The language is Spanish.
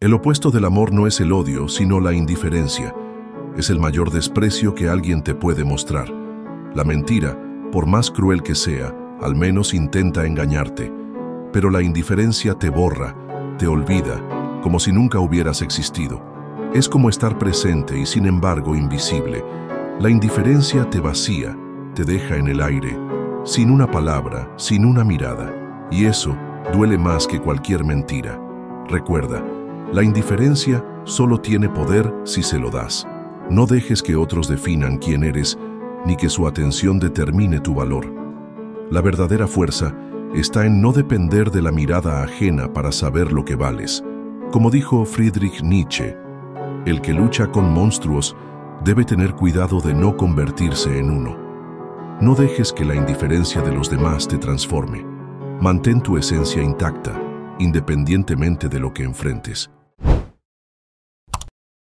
El opuesto del amor no es el odio, sino la indiferencia. Es el mayor desprecio que alguien te puede mostrar. La mentira, por más cruel que sea, al menos intenta engañarte. Pero la indiferencia te borra, te olvida, como si nunca hubieras existido. Es como estar presente y sin embargo invisible. La indiferencia te vacía, te deja en el aire, sin una palabra, sin una mirada. Y eso duele más que cualquier mentira. Recuerda, la indiferencia solo tiene poder si se lo das. No dejes que otros definan quién eres, ni que su atención determine tu valor. La verdadera fuerza está en no depender de la mirada ajena para saber lo que vales. Como dijo Friedrich Nietzsche, el que lucha con monstruos debe tener cuidado de no convertirse en uno. No dejes que la indiferencia de los demás te transforme. Mantén tu esencia intacta, independientemente de lo que enfrentes.